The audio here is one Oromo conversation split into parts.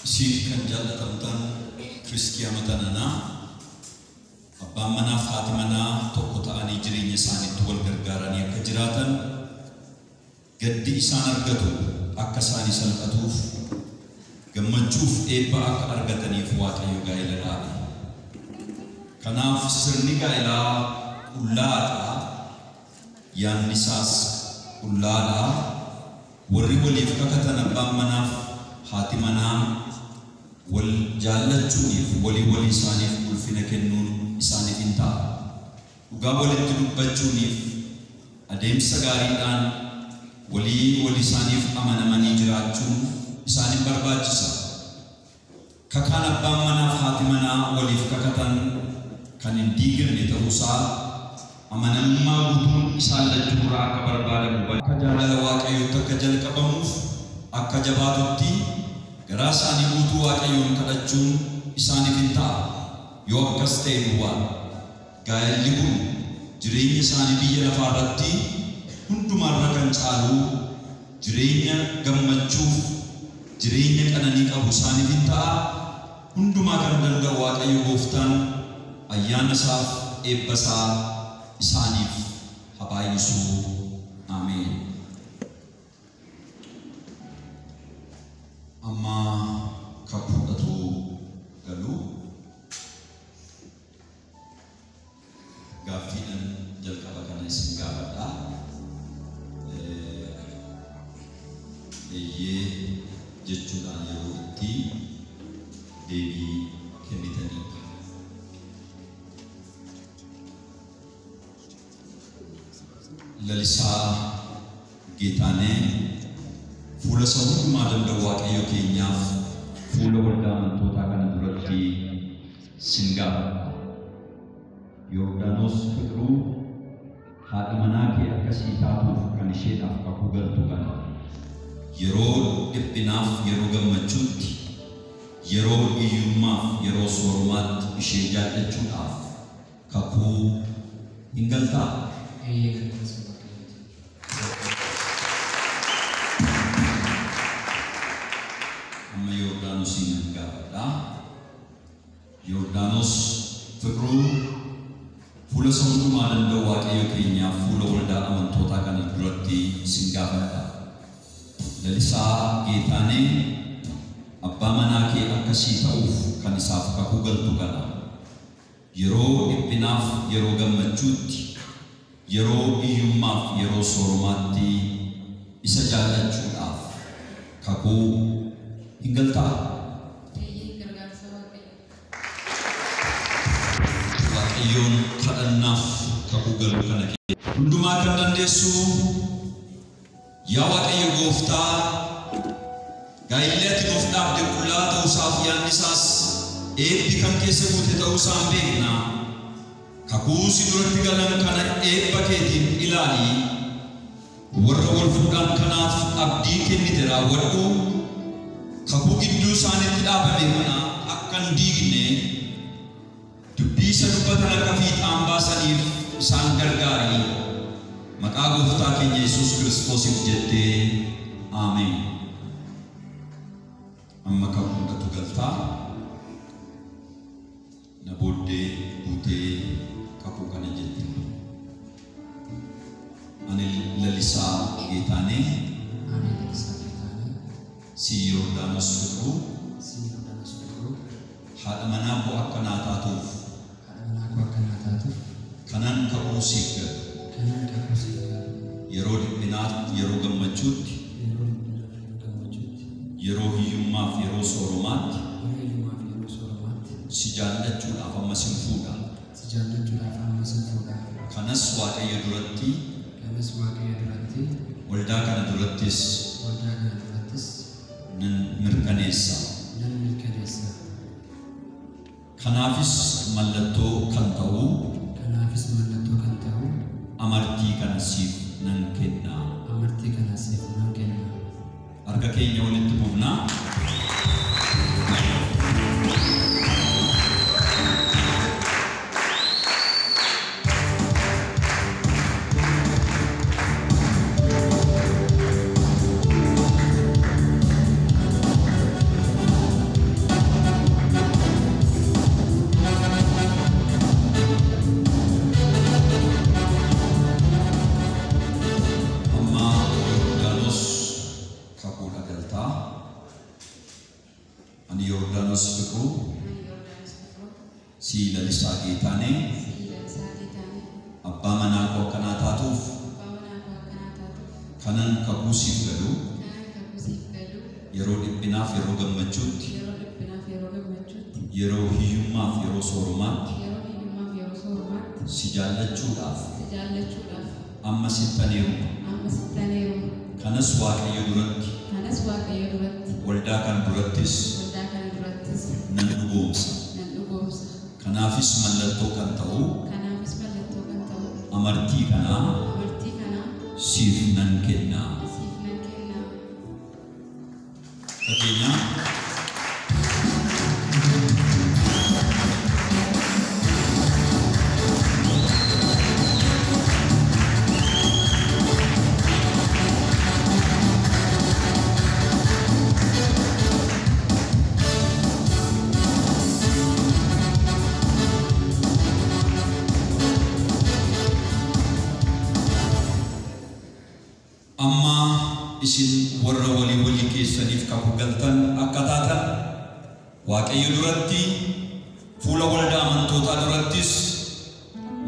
Isin kan jaalatamtan Kiristiyaanotanana abbaan manaa fi haati manaa tokko ta'anii jireenya isaaniitti wal gargaaranii akka jiraatan gaddi isaan argatu akka isaanii salphatuuf gammachuuf eebba akka argataniif Waaqayyo gaa'ela dhaabe. Kanaaf sirni gaa'elaa qullaadhaa, yaadni isaas qullaadhaa. Warri waliif kakatan abbaan manaaf haati manaa wal jaallachuuniif walii isaaniif ulfina kennuun isaaniif hin ta'a. Dhugaa walitti dubbachuuniif adeemsa gaariidhaan walii isaaniif amanamanii jiraachuun isaaniif barbaachisa. Kakaan abbaan manaaf haati manaa waliif kakatan kan hin diigamne ta'uusaa amanamummaa guutuun isaan lachuurraa akka barbaadamu akka jaalala Waaqayyootti akka jalqabamuuf akka jabaatutti garaa isaanii guutuu Waaqayyoon kadhachuun isaaniif hin ta'a. Yoo akkas ta'e duwwaa gaa'elli kun jireenya isaanii biyya lafaa irratti hundumaarra kan caalu jireenya gammachuuf jireenya qananii qabu isaaniif hin ta'a. Hundumaa kan danda'u Waaqayyo Gooftaan ayyaana isaaf eebba isaa isaaniif habaayisu. Ameen. Amma kakudhatu galu gaaffiidhaan jalqaba kana isin gaafadha. Eeyyee jechuudhaan yeroo itti deebii kennitanii lalisaa Geetaanee fuula isaa hundumaa danda'u Waaqayyo keenyaaf fuula waldaa amantootaa kana duratti sin gaafadha. Yordaanos Fiqiruu haadha manaa kee akkasii taatuuf kan isheedhaaf kakuu galtu kana yeroo dhiphinaaf yeroo gammachuutti yeroo hiyyummaaf yeroo soormaatti ishee jaallachuudhaaf kakuu hin galtaa? Amma Yordaanosiin gaafadha. Yordaanos Fiqiruu fuula isaa hundumaa danda'u Waaqayyo keenyaaf fuula waldaa amantootaa kana duratti sin gaafadha. Lalisaa Geetaanee abbaa manaa kee akkasii ta'uuf kan isaaf kakuu galtu kana yeroo dhiphinaaf yeroo gammachuutti yeroo hiyyummaaf yeroo soormaatti isa jaallachuudhaaf kakuu hin galtaa? Waaqayyoon kadhannaaf kakuu galu kana hundumaa kan dandeessu yaa Waaqayyo Gooftaa gaa'illi ati nuuf dhaabde qullaa ta'uusaaf yaadni isaas eebbi kan keessa guute ta'uusaan beekna. Kakuu si duratti galan kana eebba keetiin ilaali. Warra wal fuudhan kanaaf abdii kennite raawwadhu. Kakuu gidduu isaaniitti dhaabame kana akka hin diigne dubbii isa dubbatan akka fiixaan baasaniif isaan gargaari. Maqaa Gooftaa keenya Yesuus Kiristoosiif jettee Ameen. Amma kakuu galtaa na booddee buutee kakuu kana jette. Ani lalisaa Geetaanee si Yordaanos Fiqiruu haadha manaa koo akka naa taatuuf kanan kakuu siif galu yeroo dhiphinaaf yeroo gammachuutti yeroo hiyyummaaf yeroo soormaatti si jaallachuudhaaf amma sin fuudha. Kanas Waaqayyo duratti waldaa kana durattis nan mirkaneessa. Kanaafis mallattoo kan ta'u amartii kana siif nan kenna. Harka keenya walitti buufnaa. si lalisaa geetaanee abbaa manaa koo akkanaa taatuuf kanan kakuusiif galu yeroo dhiphinaaf yeroo gammachuutti yeroo hiyyummaaf yeroo sooromaatti si jaallachuudhaaf amma sittaneeru kanas waaqayyo duratti waldaa kan durattis nan dhugoomsa. Kanaafis mallattoo kan ta'u amartii kanaa siif nan kenna. Fakkeenya isin warra walii keessaniif kakuu galtan akka taatan waaqayyo duratti fuula waldaa amantootaa durattis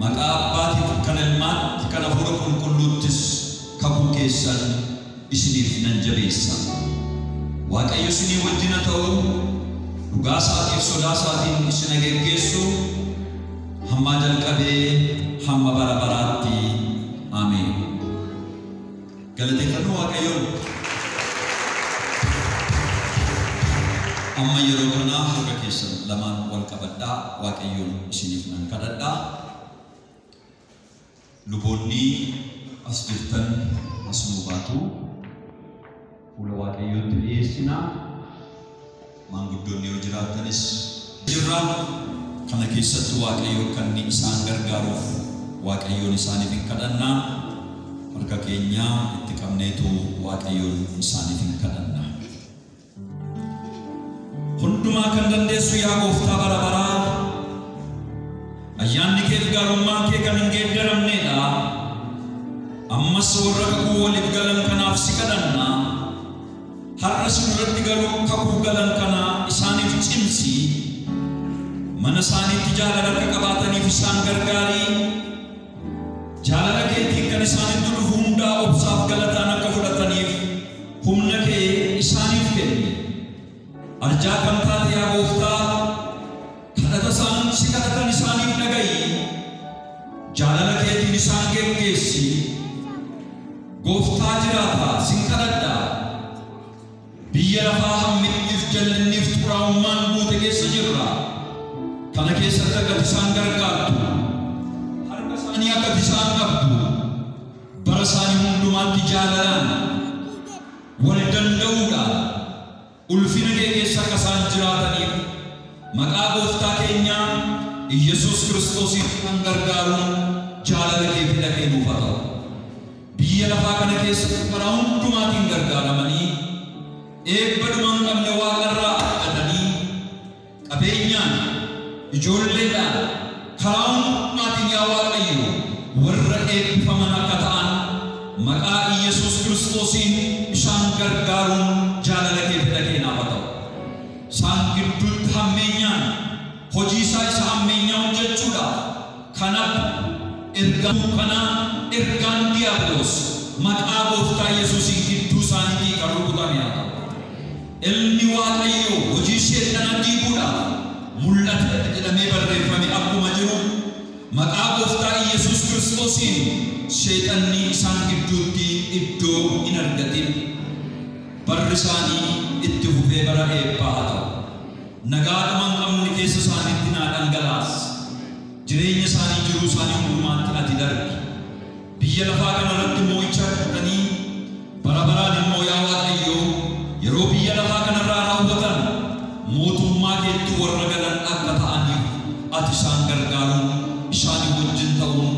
maqaa abbaatiin kan ilmaatti kan hafuura qulqulluuttis kakuu keessan isiniif nan jabeessa. Waaqayyo isinii wajjin haa ta'u, dhugaa isaatiif sodaa isaatiin isin geggeessu hamma jalqabee hamma bara baraatti. Ameen. Galateeffannoo waaqayyoon. Amma yeroo kana harka keessan lamaan wal qabadhaa waaqayyoon isiniif nan kadhadhaa. Luboonni as jirtan as nuu baatu fuula waaqayyootti dhiyeessinaa. Maanguddoonni yoo jiraatanis jirra. Kana keessatti waaqayyo kan isaan gargaaruuf waaqayyoon isaaniif hin kadhannaa. Harka keenya itti qabneetu waaqayyoon isaaniif hin kadhannaa. Hundumaa kan dandeessu yaa Gooftaa bara baraa, ayyaanni kee fi gaarummaan kee kan hin geeddaramnedha. Ammas warra kakuu waliif galan kanaaf si kadhanna. Har'a si duratti galuu kakuu galan kana isaaniif cimsi. Mana isaaniitti jaalala akka qabaataniif isaan gargaari. Jaalala keetiin kan isaanitti dhufu hundaa obsaaf galataan akka fudhataniif humna kee isaaniif kenni. Arjaa kan taate yaa Gooftaa, kadhata isaan si kadhatan isaaniif dhaga'i. Jaalala keetiin isaan geggeessi. Gooftaa jiraata sin kadhadha. Biyya lafaa hamminniif jallinniif xuraa'ummaan guute keessa jirra. Kana keessatti akka isaan gargaartu, harka isaanii akka isaan qabdu, bara isaanii hundumaatti jaalalaan wal danda'uudhaan ulfina kee keessa akka isaan jiraataniif maqaa Gooftaa keenya Yesuus Kiristoosiin kan gargaaruun jaalala kee fi dhaqee nuuf haa ta'u. Biyya lafaa kana keessatti karaa hundumaatiin gargaaramanii eebba dhuma hin qabne waaqarraa argatanii qabeenyaan ijoolleedhaan karaa hundumaatiin yaa Waaqayyo warra eebbifaman akka ta'an maqaa Yesuus Kiristoosiin isaan gargaaruun jaalala kee fi dhaqee naaf haa ta'u. Isaan gidduutti hammeenyaan hojii isaa isa hammeenyaa hojjechuudhaaf kanaaf ergaan diiyaabiloos maqaa Gooftaa Yesuusiin gidduu isaaniitii kan rukutame haa ta'u. Ilmi Waaqayyo hojii seexana diiguudhaaf mul'ata jedhamee barreeffame akkuma jiru maqaa Gooftaa Yesuus Kiristoosiin seexanni isaan gidduutti iddoo hin argatin. Barri isaanii itti fufee bara eebbaa haa ta'u. Nagaadhuma hin qabne keessa isaaniitti naa dhangalaas. Jireenya isaanii jiruu isaanii hundumaatti ati darbi. Biyya lafaa kanarratti moo'icha argatanii bara baraan immoo yaa Waaqayyo yeroo biyya lafaa kanarraa raawwatan mootummaa keetti warra galan akka ta'aniif ati isaan gargaaruun isaanii wajjin ta'uun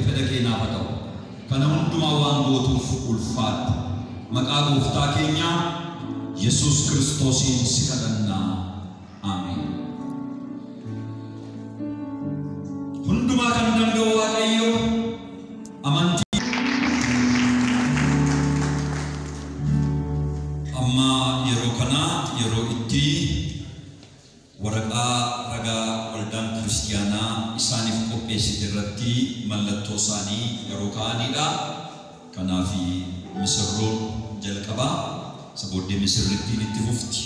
fedha kee naaf haa ta'u. Kana hundumaa waan gootuuf ulfaadhu. Maqaa Gooftaa keenya Yesuus Kiristoosiin si kadhannaa. Ameen. Hundumaa kan danda'u Waaqayyo amantii. Amma yeroo kana yeroo itti waraqaa ragaa waldaan Kiristiyaanaa isaaniif qopheessite irratti mallattoo isaanii yeroo kaa'anidha. Kanaaf misirroon jalqabaa isa booddee misirrittiin itti fufti.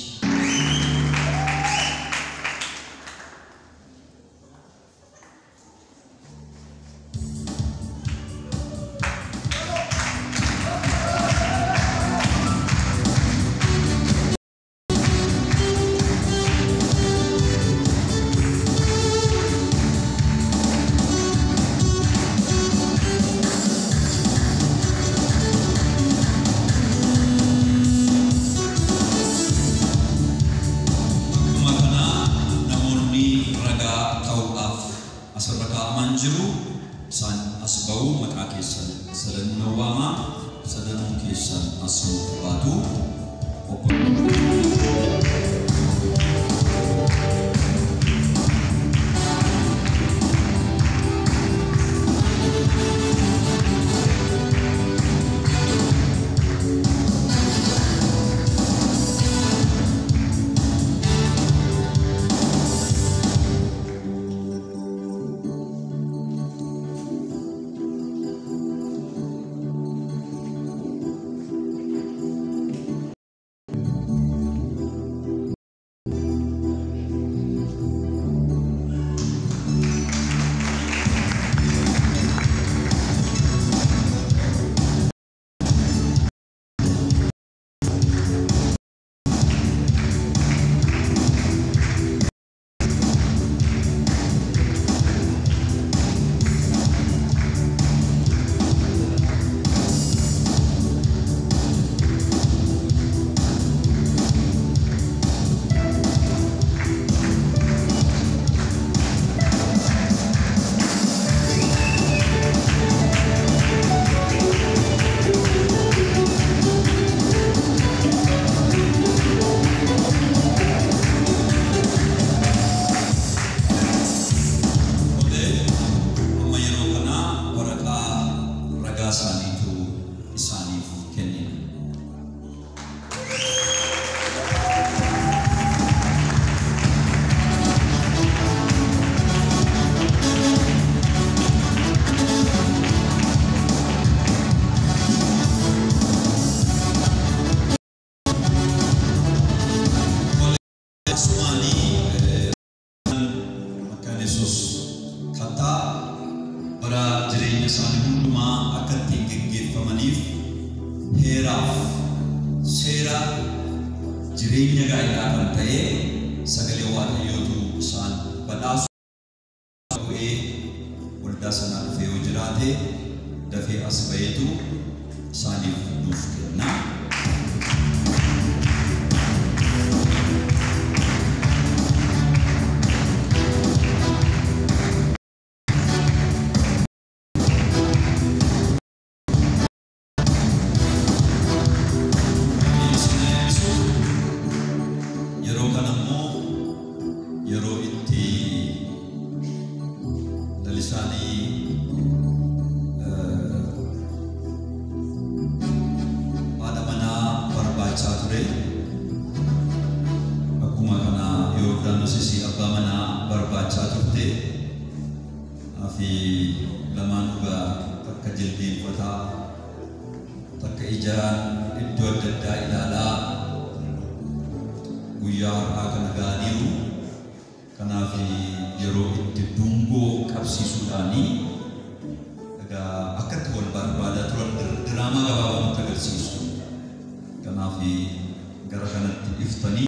Jireenya gaa'ilaa kan ta'e sagalee waaqayyootu isaan badhaasu ta'ee waldaa sanaa dhufee yoo jiraate dafee as baheetu isaaniif nuuf kenna. Kanaaf gara kanatti iftanii